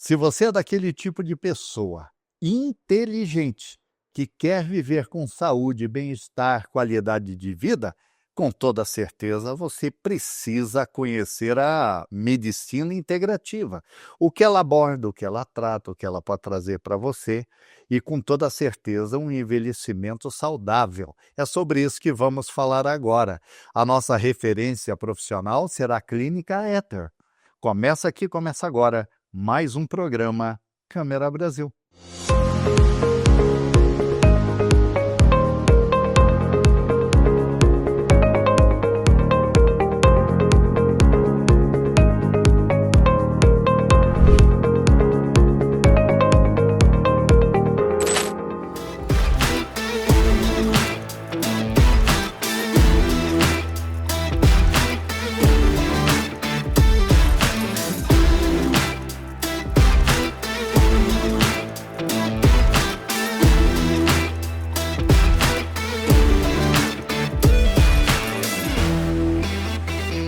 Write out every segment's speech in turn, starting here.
Se você é daquele tipo de pessoa inteligente que quer viver com saúde, bem-estar, qualidade de vida, com toda certeza você precisa conhecer a medicina integrativa. O que ela aborda, o que ela trata, o que ela pode trazer para você e com toda certeza um envelhecimento saudável. É sobre isso que vamos falar agora. A nossa referência profissional será a Clínica Éter. Começa aqui, começa agora mais um programa Câmera Brasil.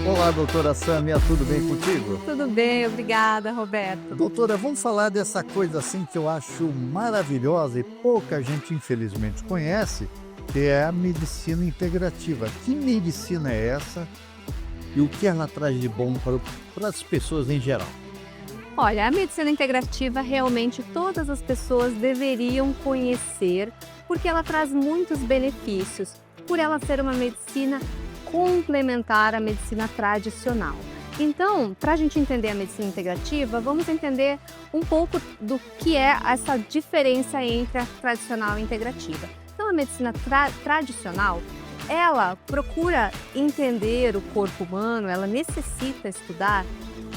Olá, doutora Sâmia, tudo bem contigo? Tudo bem, obrigada, Roberto. Doutora, vamos falar dessa coisa assim que eu acho maravilhosa e pouca gente infelizmente conhece, que é a medicina integrativa. Que medicina é essa e o que ela traz de bom para as pessoas em geral? Olha, a medicina integrativa realmente todas as pessoas deveriam conhecer, porque ela traz muitos benefícios, por ela ser uma medicina complementar à medicina tradicional. Então, para a gente entender a medicina integrativa, vamos entender um pouco do que é essa diferença entre a tradicional e a integrativa. Então, a medicina tradicional, ela procura entender o corpo humano, ela necessita estudar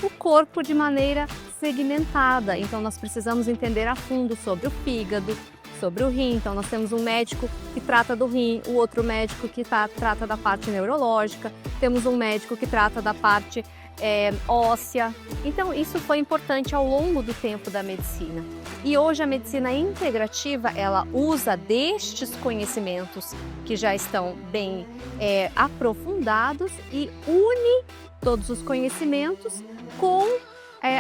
o corpo de maneira segmentada. Então, nós precisamos entender a fundo sobre o fígado, sobre o rim. Então, nós temos um médico que trata do rim, o outro médico que trata da parte neurológica, temos um médico que trata da parte óssea. Então, isso foi importante ao longo do tempo da medicina. E hoje a medicina integrativa, ela usa destes conhecimentos que já estão bem aprofundados e une todos os conhecimentos com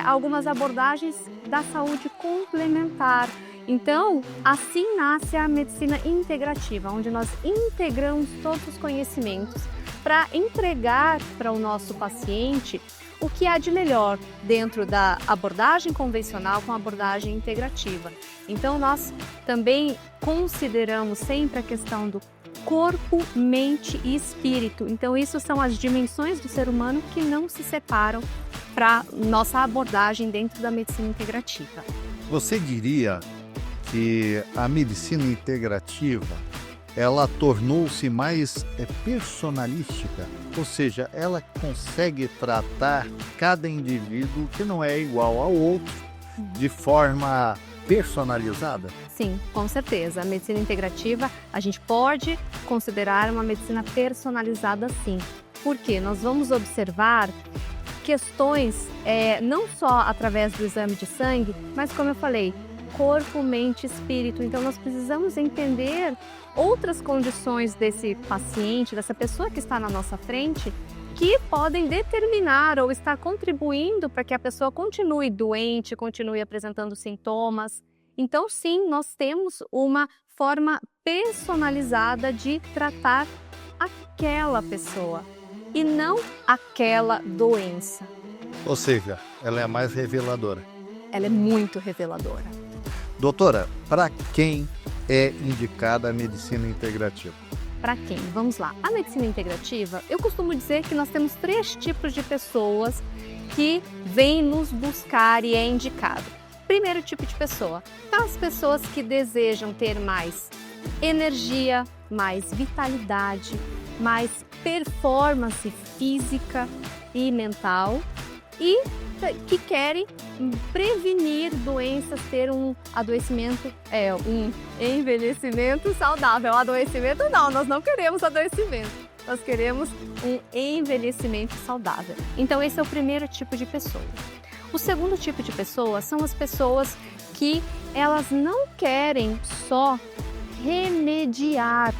algumas abordagens da saúde complementar. Então, assim nasce a medicina integrativa, onde nós integramos todos os conhecimentos para entregar para o nosso paciente o que há de melhor dentro da abordagem convencional com a abordagem integrativa. Então, nós também consideramos sempre a questão do corpo, mente e espírito. Então, isso são as dimensões do ser humano que não se separam para nossa abordagem dentro da medicina integrativa. Você diria que a medicina integrativa, ela tornou-se mais personalística, ou seja, ela consegue tratar cada indivíduo que não é igual ao outro de forma personalizada? Sim, com certeza. A medicina integrativa, a gente pode considerar uma medicina personalizada sim. Porque nós vamos observar questões não só através do exame de sangue, mas como eu falei, corpo, mente, espírito. Então nós precisamos entender outras condições desse paciente, dessa pessoa que está na nossa frente, que podem determinar ou estar contribuindo para que a pessoa continue doente, continue apresentando sintomas. Então sim, nós temos uma forma personalizada de tratar aquela pessoa e não aquela doença. Ou seja, ela é mais reveladora. Ela é muito reveladora. Doutora, para quem é indicada a medicina integrativa? Para quem? Vamos lá. A medicina integrativa, eu costumo dizer que nós temos 3 tipos de pessoas que vêm nos buscar e é indicado. Primeiro tipo de pessoa, as pessoas que desejam ter mais energia, mais vitalidade, mais performance física e mental e que querem prevenir doenças, ter um adoecimento, um envelhecimento saudável. Adoecimento não, nós não queremos adoecimento, nós queremos um envelhecimento saudável. Então esse é o primeiro tipo de pessoa. O segundo tipo de pessoa são as pessoas que elas não querem só remediar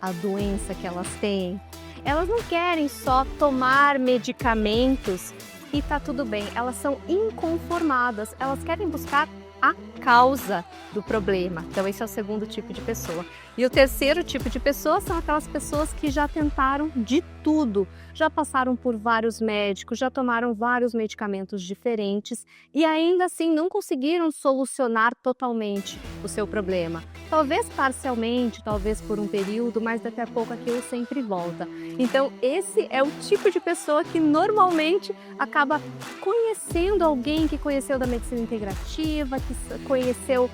a doença que elas têm, elas não querem só tomar medicamentos e tá tudo bem. Elas são inconformadas, elas querem buscar a causa do problema. Então esse é o segundo tipo de pessoa. E o terceiro tipo de pessoa são aquelas pessoas que já tentaram de tudo, já passaram por vários médicos, já tomaram vários medicamentos diferentes e ainda assim não conseguiram solucionar totalmente o seu problema. Talvez parcialmente, talvez por um período, mas daqui a pouco aquilo sempre volta. Então esse é o tipo de pessoa que normalmente acaba conhecendo alguém que conheceu da medicina integrativa, que conheceu,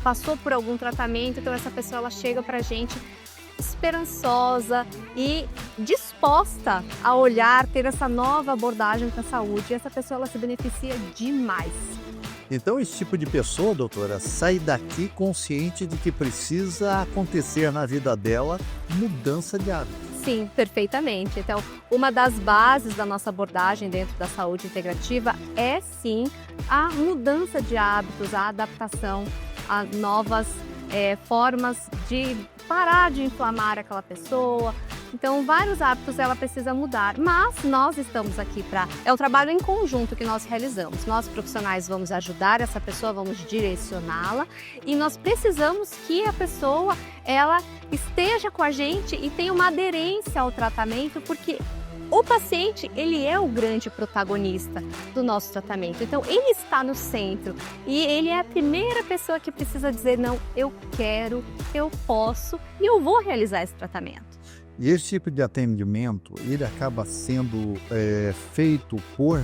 passou por algum tratamento, então essa pessoa ela chega pra gente esperançosa e disposta a olhar, ter essa nova abordagem para a saúde. E essa pessoa ela se beneficia demais. Então, esse tipo de pessoa, doutora, sai daqui consciente de que precisa acontecer na vida dela mudança de hábito. Sim, perfeitamente. Então, uma das bases da nossa abordagem dentro da saúde integrativa é sim a mudança de hábitos, a adaptação a novas formas de parar de inflamar aquela pessoa. Então, vários hábitos ela precisa mudar, mas nós estamos aqui para... É um trabalho em conjunto que nós realizamos. Nós, profissionais, vamos ajudar essa pessoa, vamos direcioná-la e nós precisamos que a pessoa, ela esteja com a gente e tenha uma aderência ao tratamento, porque o paciente, ele é o grande protagonista do nosso tratamento. Então, ele está no centro e ele é a primeira pessoa que precisa dizer, não, eu quero, eu posso e eu vou realizar esse tratamento. E esse tipo de atendimento, ele acaba sendo feito por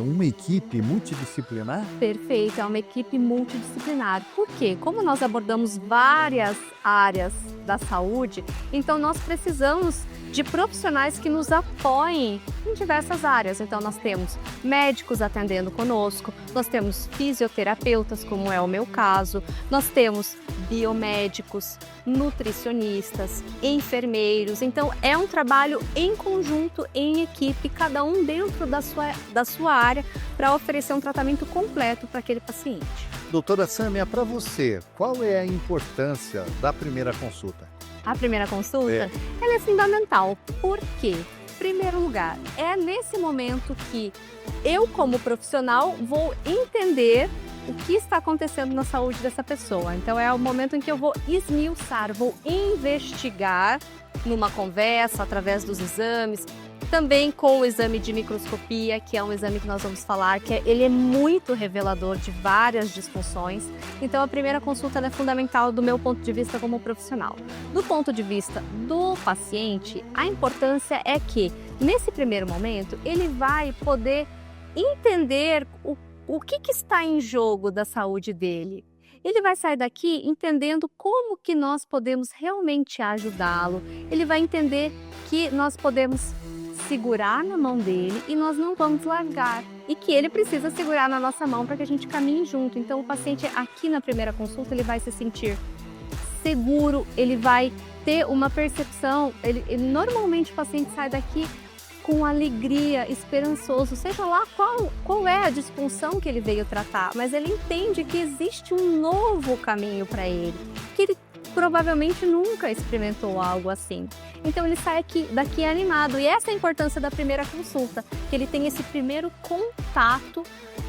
uma equipe multidisciplinar? Perfeito, é uma equipe multidisciplinar. Por quê? Como nós abordamos várias áreas da saúde, então nós precisamos de profissionais que nos apoiem em diversas áreas. Então nós temos médicos atendendo conosco, nós temos fisioterapeutas, como é o meu caso, nós temos biomédicos, nutricionistas, enfermeiros. Então é um trabalho em conjunto, em equipe, cada um dentro da sua área para oferecer um tratamento completo para aquele paciente. Doutora Sâmia, para você, qual é a importância da primeira consulta? A primeira consulta, ela é fundamental. Por quê? Em primeiro lugar, é nesse momento que eu, como profissional, vou entender o que está acontecendo na saúde dessa pessoa. Então é o momento em que eu vou esmiuçar, vou investigar numa conversa, através dos exames, também com o exame de microscopia, que é um exame que nós vamos falar, que ele é muito revelador de várias disfunções. Então a primeira consulta é fundamental do meu ponto de vista como profissional. Do ponto de vista do paciente, a importância é que, nesse primeiro momento, ele vai poder entender o que está em jogo da saúde dele. Ele vai sair daqui entendendo como que nós podemos realmente ajudá-lo. Ele vai entender que nós podemos segurar na mão dele e nós não vamos largar. E que ele precisa segurar na nossa mão para que a gente caminhe junto. Então o paciente aqui na primeira consulta ele vai se sentir seguro, ele vai ter uma percepção, normalmente o paciente sai daqui com alegria, esperançoso, seja lá qual é a disfunção que ele veio tratar, mas ele entende que existe um novo caminho para ele, que ele provavelmente nunca experimentou algo assim. Então ele sai daqui animado, e essa é a importância da primeira consulta, que ele tem esse primeiro contato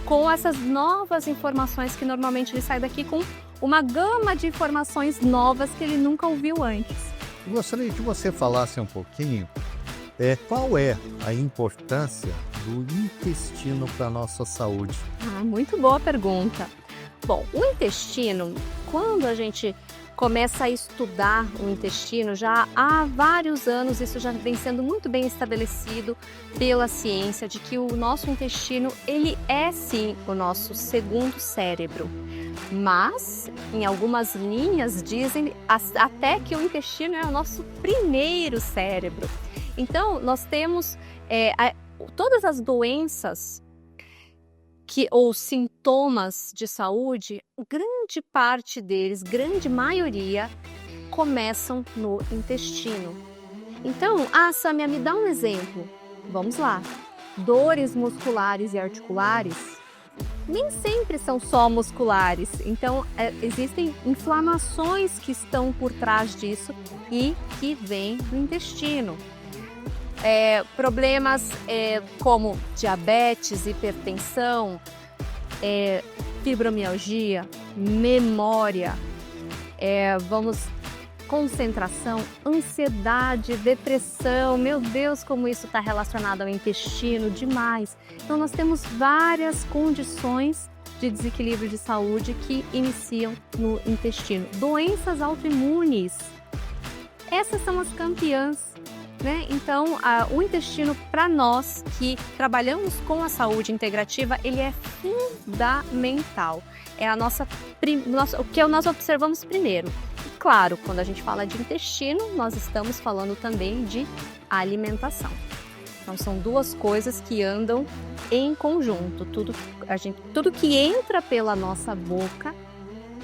com essas novas informações, que normalmente ele sai daqui com uma gama de informações novas que ele nunca ouviu antes. Gostaria que você falasse um pouquinho qual é a importância do intestino para a nossa saúde? Muito boa pergunta. Bom, o intestino, quando a gente começa a estudar o intestino, já há vários anos, isso já vem sendo muito bem estabelecido pela ciência, de que o nosso intestino, ele é sim o nosso segundo cérebro. Mas, em algumas linhas, dizem até que o intestino é o nosso primeiro cérebro. Então, nós temos todas as doenças ou sintomas de saúde, grande parte deles, grande maioria, começam no intestino. Então, Sâmia, me dá um exemplo. Vamos lá. Dores musculares e articulares nem sempre são só musculares. Então, existem inflamações que estão por trás disso e que vêm do intestino. problemas como diabetes, hipertensão, fibromialgia, memória, concentração, ansiedade, depressão. Meu Deus, como isso está relacionado ao intestino demais. Então nós temos várias condições de desequilíbrio de saúde que iniciam no intestino. Doenças autoimunes, essas são as campeãs, né? Então, o intestino, para nós que trabalhamos com a saúde integrativa, ele é fundamental. É o que nós observamos primeiro. E, claro, quando a gente fala de intestino, nós estamos falando também de alimentação. Então, são duas coisas que andam em conjunto. Tudo que entra pela nossa boca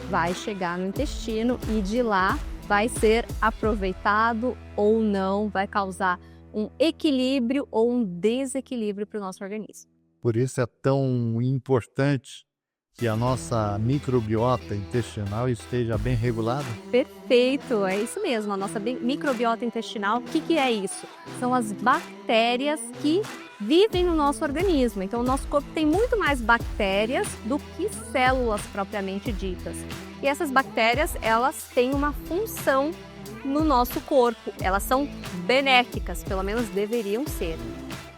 vai chegar no intestino e de lá vai ser aproveitado ou não, vai causar um equilíbrio ou um desequilíbrio para o nosso organismo. Por isso é tão importante que a nossa microbiota intestinal esteja bem regulada? Perfeito, é isso mesmo. A nossa microbiota intestinal, o que é isso? São as bactérias que vivem no nosso organismo. Então, o nosso corpo tem muito mais bactérias do que células propriamente ditas. E essas bactérias, elas têm uma função no nosso corpo. Elas são benéficas, pelo menos deveriam ser.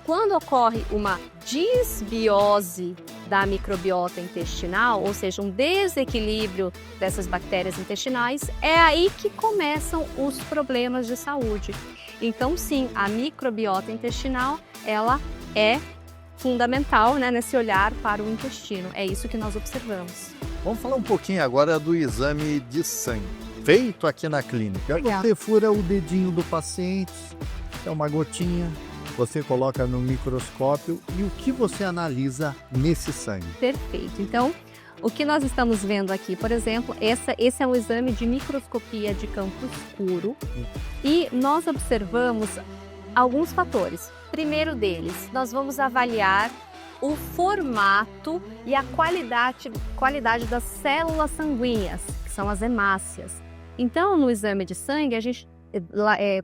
Quando ocorre uma disbiose da microbiota intestinal, ou seja, um desequilíbrio dessas bactérias intestinais, é aí que começam os problemas de saúde. Então, sim, a microbiota intestinal, ela é fundamental, né, nesse olhar para o intestino. É isso que nós observamos. Vamos falar um pouquinho agora do exame de sangue, feito aqui na clínica. Você fura o dedinho do paciente, é uma gotinha, você coloca no microscópio e o que você analisa nesse sangue? Perfeito. Então, o que nós estamos vendo aqui, por exemplo, esse é um exame de microscopia de campo escuro e nós observamos alguns fatores. Primeiro deles, nós vamos avaliar o formato e a qualidade das células sanguíneas, que são as hemácias. Então, no exame de sangue, a gente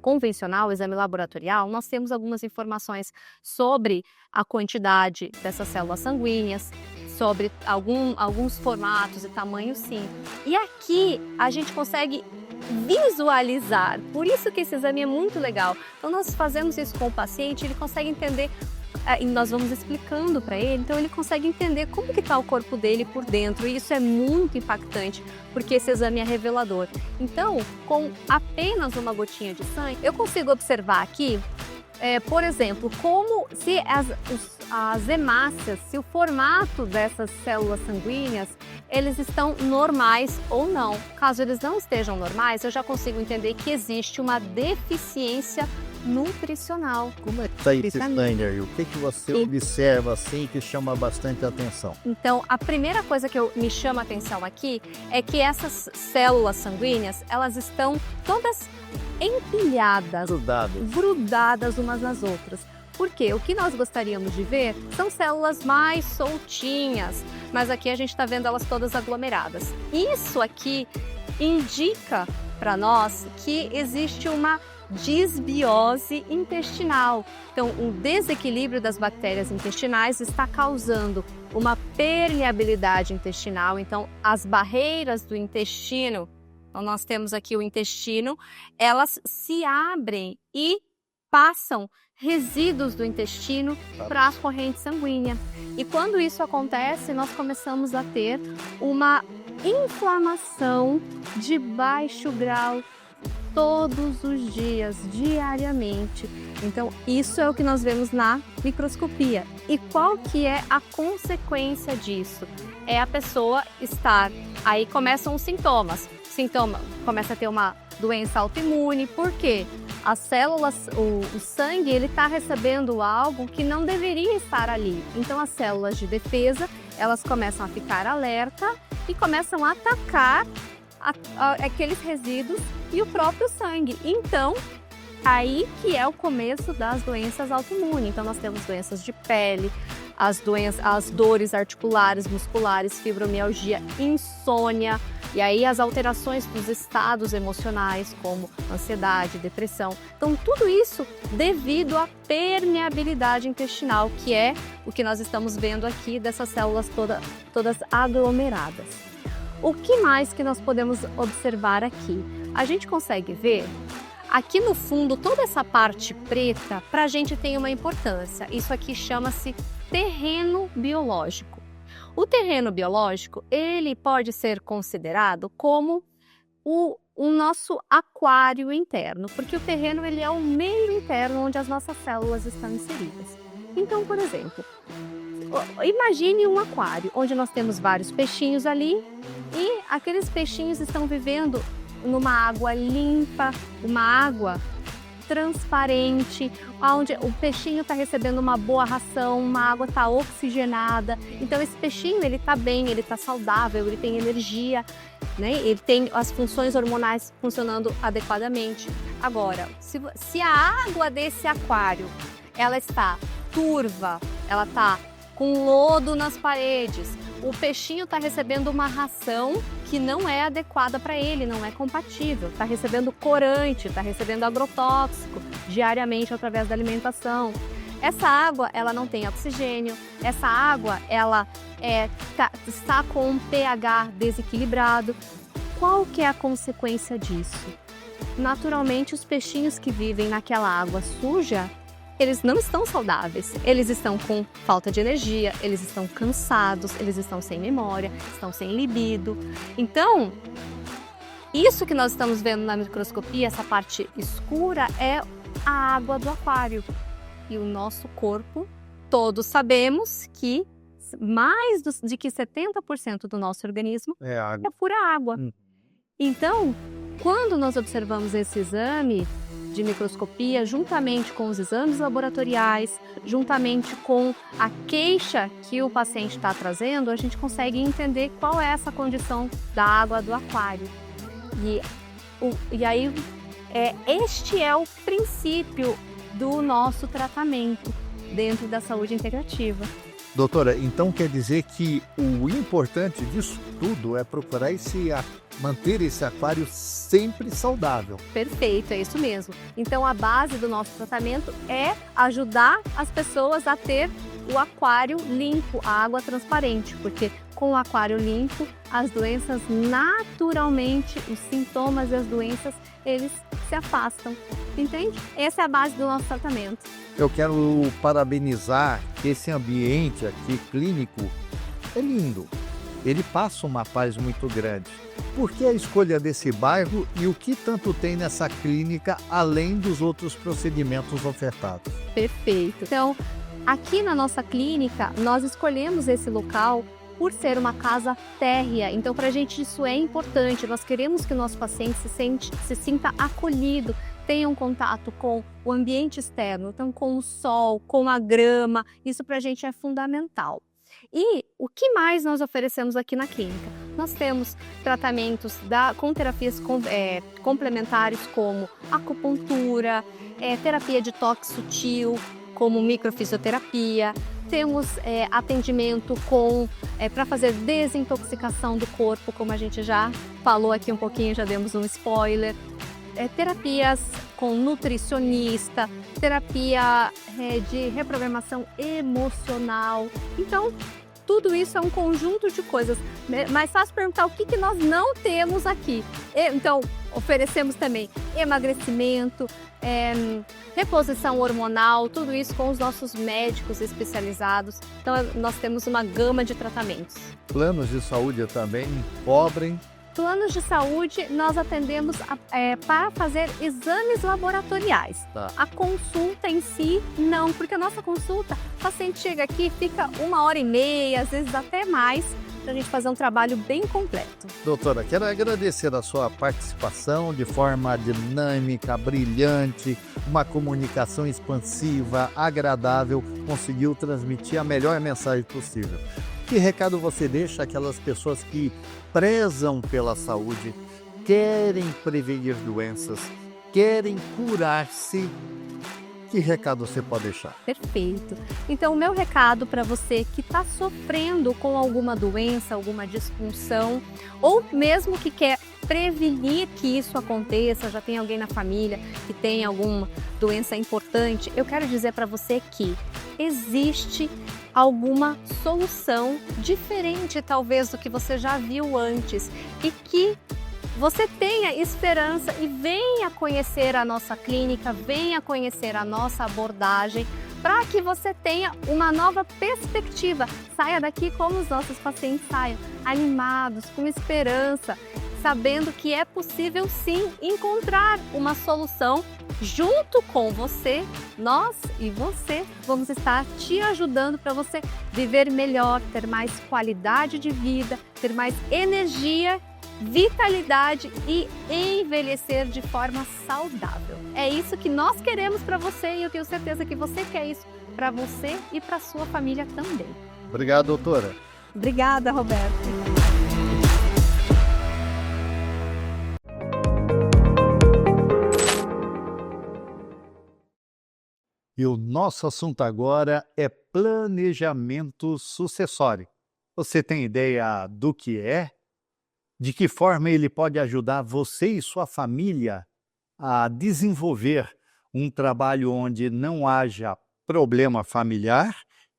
convencional, exame laboratorial, nós temos algumas informações sobre a quantidade dessas células sanguíneas, sobre alguns formatos e tamanhos, sim. E aqui a gente consegue visualizar, por isso que esse exame é muito legal. Então nós fazemos isso com o paciente, ele consegue entender, e nós vamos explicando para ele, então ele consegue entender como que está o corpo dele por dentro, e isso é muito impactante, porque esse exame é revelador. Então, com apenas uma gotinha de sangue, eu consigo observar aqui, por exemplo, como se as hemácias, se o formato dessas células sanguíneas, eles estão normais ou não. Caso eles não estejam normais, eu já consigo entender que existe uma deficiência nutricional. Como é que está esse sangue? O que você observa assim que chama bastante atenção? Então, a primeira coisa que me chama a atenção aqui é que essas células sanguíneas, elas estão todas empilhadas, grudadas umas nas outras. Porque o que nós gostaríamos de ver são células mais soltinhas, mas aqui a gente está vendo elas todas aglomeradas. Isso aqui indica para nós que existe uma disbiose intestinal. Então, um desequilíbrio das bactérias intestinais está causando uma permeabilidade intestinal. Então, as barreiras do intestino, então nós temos aqui o intestino, elas se abrem e passam resíduos do intestino para a corrente sanguínea. E quando isso acontece, nós começamos a ter uma inflamação de baixo grau todos os dias, diariamente. Então, isso é o que nós vemos na microscopia. E qual que é a consequência disso? É a pessoa estar... Aí começam os sintomas. Começa a ter uma doença autoimune. Por quê? As células, o sangue, ele está recebendo algo que não deveria estar ali. Então, as células de defesa, elas começam a ficar alerta e começam a atacar aqueles resíduos e o próprio sangue. Então, aí que é o começo das doenças autoimunes. Então, nós temos doenças de pele, as dores articulares, musculares, fibromialgia, insônia, E aí as alterações dos estados emocionais, como ansiedade, depressão. Então, tudo isso devido à permeabilidade intestinal, que é o que nós estamos vendo aqui dessas células todas aglomeradas. O que mais que nós podemos observar aqui? A gente consegue ver aqui no fundo toda essa parte preta, para a gente tem uma importância. Isso aqui chama-se terreno biológico. O terreno biológico, ele pode ser considerado como o nosso aquário interno, porque o terreno ele é o meio interno onde as nossas células estão inseridas. Então, por exemplo, imagine um aquário onde nós temos vários peixinhos ali e aqueles peixinhos estão vivendo numa água limpa, uma água transparente, onde o peixinho está recebendo uma boa ração, uma água está oxigenada. Então esse peixinho ele está bem, ele está saudável, ele tem energia, né? Ele tem as funções hormonais funcionando adequadamente. Agora, se a água desse aquário ela está turva, ela está com lodo nas paredes, o peixinho está recebendo uma ração que não é adequada para ele, não é compatível, está recebendo corante, está recebendo agrotóxico diariamente através da alimentação. Essa água ela não tem oxigênio, essa água ela está com um pH desequilibrado. Qual que é a consequência disso? Naturalmente, os peixinhos que vivem naquela água suja, eles não estão saudáveis, eles estão com falta de energia, eles estão cansados, eles estão sem memória, estão sem libido. Então, isso que nós estamos vendo na microscopia, essa parte escura, é a água do aquário. E o nosso corpo, todos sabemos que mais de que 70% do nosso organismo é pura água. Então, quando nós observamos esse exame de microscopia, juntamente com os exames laboratoriais, juntamente com a queixa que o paciente está trazendo, a gente consegue entender qual é essa condição da água do aquário. E aí, este é o princípio do nosso tratamento dentro da saúde integrativa. Doutora, então quer dizer que o importante disso tudo é procurar manter esse aquário sempre saudável. Perfeito, é isso mesmo. Então a base do nosso tratamento é ajudar as pessoas a ter o aquário limpo, a água transparente, porque com o aquário limpo, as doenças naturalmente, os sintomas e as doenças, eles se afastam, entende? Essa é a base do nosso tratamento. Eu quero parabenizar que esse ambiente aqui clínico é lindo. Ele passa uma paz muito grande. Por que a escolha desse bairro e o que tanto tem nessa clínica, além dos outros procedimentos ofertados? Perfeito. Então, aqui na nossa clínica, nós escolhemos esse local por ser uma casa térrea. Então, para a gente isso é importante. Nós queremos que o nosso paciente se sinta acolhido, tenha um contato com o ambiente externo, então com o sol, com a grama. Isso para a gente é fundamental. E o que mais nós oferecemos aqui na clínica? Nós temos tratamentos com terapias complementares como acupuntura, terapia de toque sutil, como microfisioterapia. Temos atendimento para fazer desintoxicação do corpo, como a gente já falou aqui um pouquinho, já demos um spoiler. Terapias com nutricionista, terapia de reprogramação emocional. Então, tudo isso é um conjunto de coisas. Mas fácil perguntar o que nós não temos aqui. Então, oferecemos também emagrecimento, reposição hormonal, tudo isso com os nossos médicos especializados. Então, nós temos uma gama de tratamentos. Planos de saúde também cobrem? Planos de saúde, nós atendemos para fazer exames laboratoriais. Tá. A consulta em si, não, porque a nossa consulta, o paciente chega aqui, fica 1h30, às vezes até mais, para a gente fazer um trabalho bem completo. Doutora, quero agradecer a sua participação de forma dinâmica, brilhante, uma comunicação expansiva, agradável, conseguiu transmitir a melhor mensagem possível. Que recado você deixa àquelas pessoas que prezam pela saúde, querem prevenir doenças, querem curar-se, Que recado você pode deixar? Perfeito. Então, o meu recado para você que está sofrendo com alguma doença, alguma disfunção, ou mesmo que quer prevenir que isso aconteça, já tem alguém na família que tem alguma doença importante, eu quero dizer para você que existe alguma solução diferente, talvez, do que você já viu antes, e que você tenha esperança e venha conhecer a nossa clínica, venha conhecer a nossa abordagem, para que você tenha uma nova perspectiva. Saia daqui como os nossos pacientes saiam, animados, com esperança, sabendo que é possível sim encontrar uma solução junto com você. Nós e você vamos estar te ajudando para você viver melhor, ter mais qualidade de vida, ter mais energia, vitalidade e envelhecer de forma saudável. É isso que nós queremos para você e eu tenho certeza que você quer isso para você e para sua família também. Obrigado, doutora. Obrigada, Roberto. E o nosso assunto agora é planejamento sucessório. Você tem ideia do que é? De que forma ele pode ajudar você e sua família a desenvolver um trabalho onde não haja problema familiar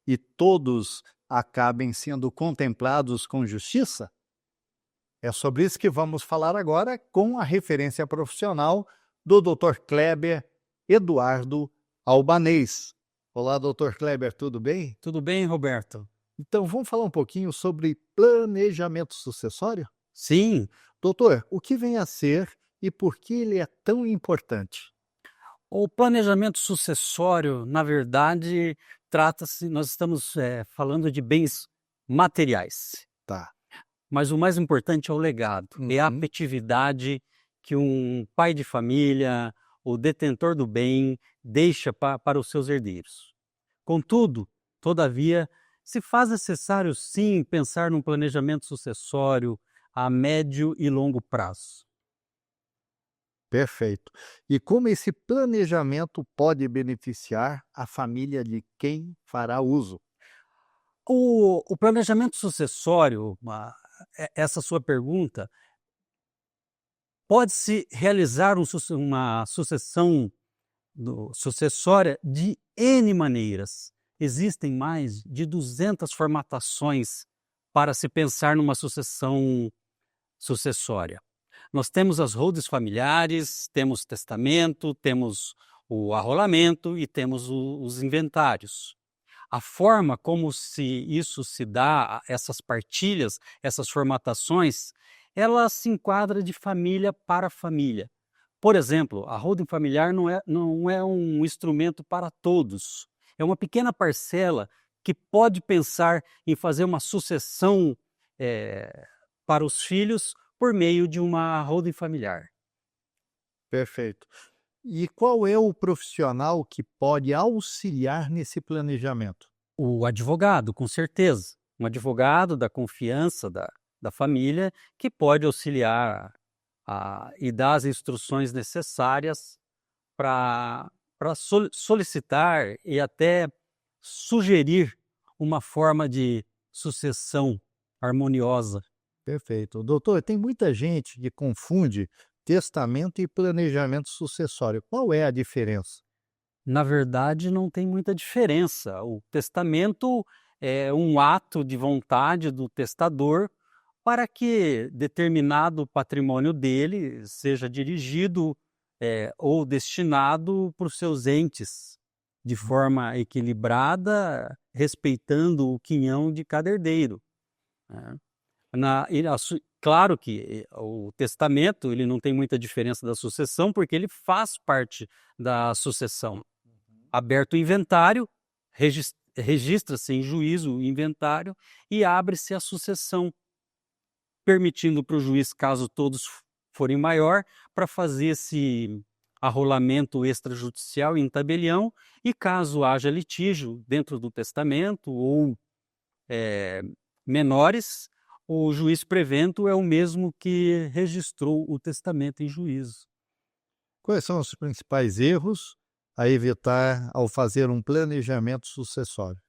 e todos acabem sendo contemplados com justiça? É sobre isso que vamos falar agora com a referência profissional do Dr. Kleber Eduardo Albanês. Olá, Dr. Kleber, tudo bem? Tudo bem, Roberto? Então, vamos falar um pouquinho sobre planejamento sucessório? Sim, Doutor, o que vem a ser e por que ele é tão importante? o planejamento sucessório, na verdade, trata-se, nós estamos falando de bens materiais, Tá. mas o mais importante é o legado, é a Uhum. afetividade que um pai de família, o detentor do bem, deixa para os seus herdeiros. Contudo, todavia, se faz necessário sim pensar num planejamento sucessório a médio e longo prazo. Perfeito. E como esse planejamento pode beneficiar a família de quem fará uso? O planejamento sucessório, essa sua pergunta, pode-se realizar uma sucessão sucessória de N maneiras. Existem mais de 200 formatações para se pensar numa sucessão sucessória. Nós temos as holdings familiares, temos testamento, temos o arrolamento e temos os inventários. A forma como isso se dá, essas partilhas, essas formatações, ela se enquadra de família para família. Por exemplo, a holding familiar não é um instrumento para todos. É uma pequena parcela que pode pensar em fazer uma sucessão para os filhos por meio de uma holding familiar. Perfeito. E qual é o profissional que pode auxiliar nesse planejamento? O advogado, com certeza. Um advogado da confiança da família que pode auxiliar e dar as instruções necessárias para solicitar e até sugerir uma forma de sucessão harmoniosa. Perfeito. Doutor, tem muita gente que confunde testamento e planejamento sucessório. Qual é a diferença? Na verdade, não tem muita diferença. O testamento é um ato de vontade do testador para que determinado patrimônio dele seja dirigido ou destinado para os seus entes de forma equilibrada, respeitando o quinhão de cada herdeiro, né? Claro que o testamento ele não tem muita diferença da sucessão, porque ele faz parte da sucessão. Aberto o inventário, registra-se em juízo o inventário e abre-se a sucessão, permitindo para o juiz, caso todos forem maior, para fazer esse arrolamento extrajudicial em tabelião e caso haja litígio dentro do testamento ou menores, o juiz prevento é o mesmo que registrou o testamento em juízo. Quais são os principais erros a evitar ao fazer um planejamento sucessório?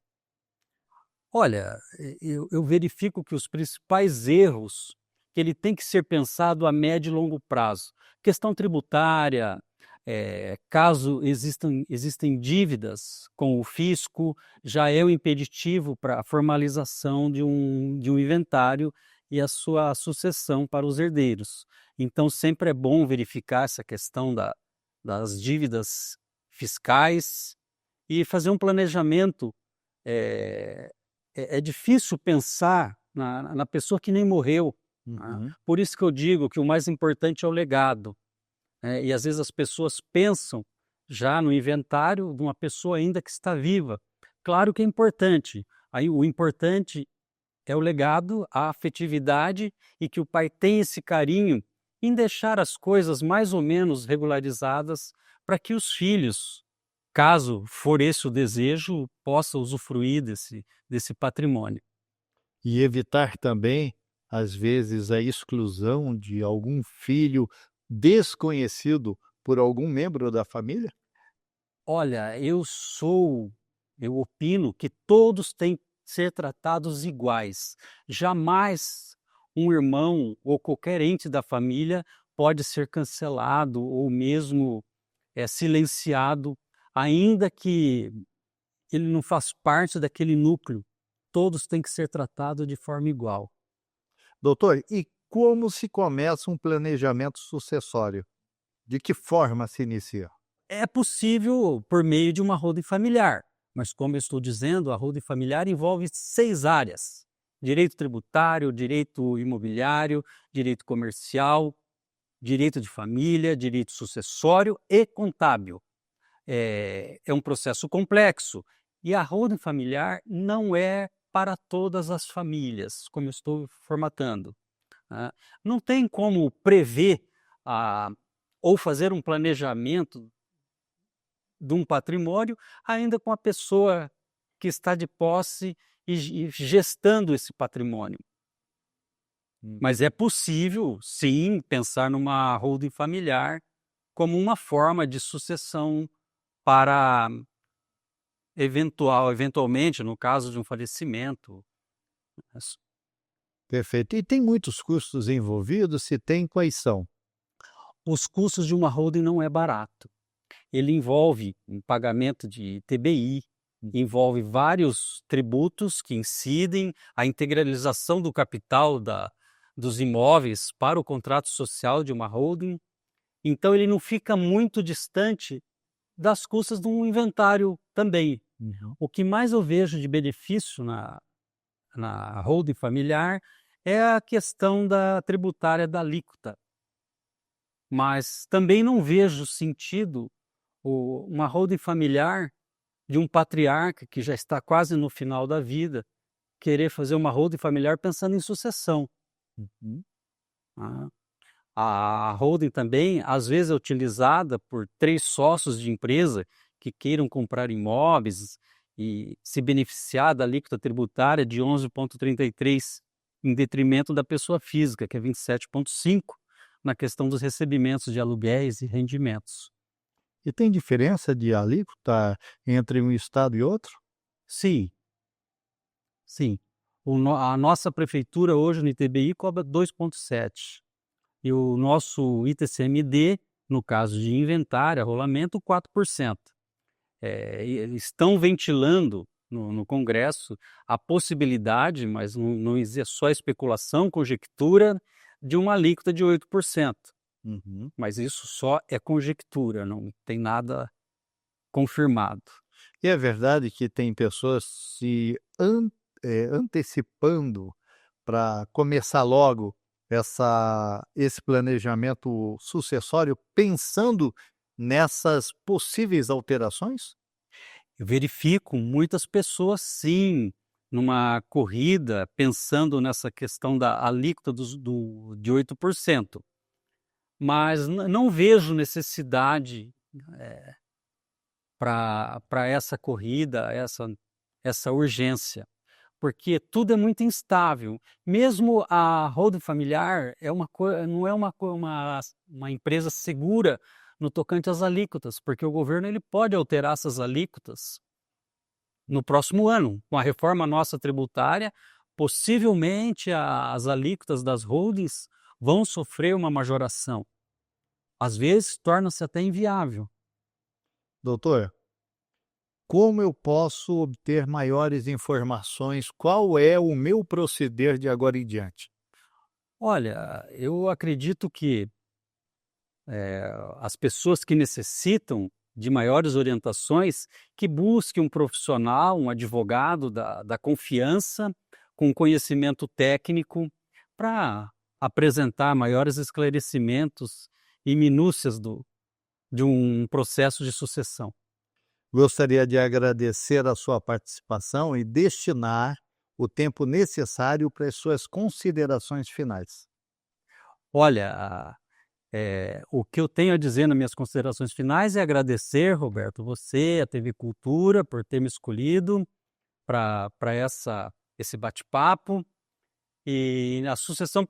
Olha, eu verifico que os principais erros, que ele tem que ser pensado a médio e longo prazo. Questão tributária, caso existem dívidas com o fisco, já é um impeditivo para a formalização de um inventário e a sua sucessão para os herdeiros. Então sempre é bom verificar essa questão das dívidas fiscais e fazer um planejamento. É difícil pensar na pessoa que nem morreu, né? Uhum. Por isso que eu digo que o mais importante é o legado, né? E às vezes as pessoas pensam já no inventário de uma pessoa ainda que está viva. Claro que é importante, aí o importante é o legado, a afetividade e que o pai tenha esse carinho em deixar as coisas mais ou menos regularizadas para que os filhos, caso for esse o desejo, possam usufruir desse patrimônio. E evitar também, às vezes, a exclusão de algum filho desconhecido por algum membro da família? Olha, eu opino que todos têm que ser tratados iguais. Jamais um irmão ou qualquer ente da família pode ser cancelado ou mesmo silenciado, ainda que ele não faz parte daquele núcleo. Todos têm que ser tratados de forma igual. Doutor, e como se começa um planejamento sucessório? De que forma se inicia? É possível por meio de uma holding familiar, mas como eu estou dizendo, a holding familiar envolve 6 áreas: direito tributário, direito imobiliário, direito comercial, direito de família, direito sucessório e contábil. É um processo complexo e a holding familiar não é para todas as famílias, como eu estou formatando, né? Não tem como prever ou fazer um planejamento de um patrimônio ainda com a pessoa que está de posse e gestando esse patrimônio. Mas é possível, sim, pensar numa holding familiar como uma forma de sucessão para eventualmente, no caso de um falecimento. Perfeito. E tem muitos custos envolvidos? Se tem, quais são? Os custos de uma holding não é barato. Ele envolve um pagamento de TBI, envolve vários tributos que incidem, a integralização do capital dos imóveis para o contrato social de uma holding. Então ele não fica muito distante das custas de um inventário também. Uhum. O que mais eu vejo de benefício na holding familiar é a questão da tributária da alíquota. Mas também não vejo sentido uma holding familiar de um patriarca que já está quase no final da vida, querer fazer uma holding familiar pensando em sucessão. Uhum. Ah, A holding também, às vezes, é utilizada por 3 sócios de empresa que queiram comprar imóveis e se beneficiar da alíquota tributária de 11,33, em detrimento da pessoa física, que é 27,5, na questão dos recebimentos de aluguéis e rendimentos. E tem diferença de alíquota entre um estado e outro? Sim, sim. A nossa prefeitura hoje no ITBI cobra 2,7 e o nosso ITCMD, no caso de inventário, arrolamento, 4%. E eles estão ventilando no Congresso a possibilidade, mas não existe só especulação, conjectura, de uma alíquota de 8%. Uhum. Mas isso só é conjectura, não tem nada confirmado. E é verdade que tem pessoas se antecipando para começar logo esse planejamento sucessório, pensando nessas possíveis alterações? Eu verifico muitas pessoas, sim, numa corrida, pensando nessa questão da alíquota de 8%, mas não vejo necessidade para essa corrida, essa urgência, porque tudo é muito instável. Mesmo a holding familiar não é uma empresa segura no tocante às alíquotas, porque o governo ele pode alterar essas alíquotas no próximo ano. Com a reforma nossa tributária, possivelmente as alíquotas das holdings vão sofrer uma majoração. Às vezes, torna-se até inviável. Doutor, como eu posso obter maiores informações? Qual é o meu proceder de agora em diante? Olha, eu acredito que as pessoas que necessitam de maiores orientações, que busquem um profissional, um advogado da confiança, com conhecimento técnico, para apresentar maiores esclarecimentos e minúcias de um processo de sucessão. Gostaria de agradecer a sua participação e destinar o tempo necessário para as suas considerações finais. Olha, o que eu tenho a dizer nas minhas considerações finais é agradecer, Roberto, você, a TV Cultura, por ter me escolhido para esse bate-papo. E a sucessão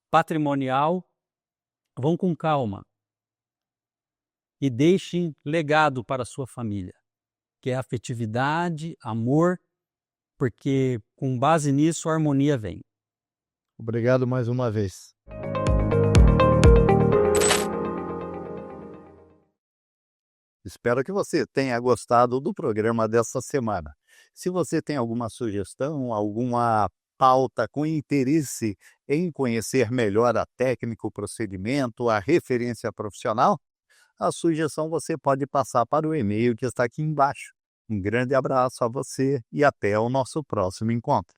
patrimonial, vão com calma e deixem legado para a sua família, que é afetividade, amor, porque com base nisso a harmonia vem. Obrigado mais uma vez. Espero que você tenha gostado do programa dessa semana. Se você tem alguma sugestão, alguma pauta com interesse em conhecer melhor a técnica, o procedimento, a referência profissional, a sugestão você pode passar para o e-mail que está aqui embaixo. Um grande abraço a você e até o nosso próximo encontro.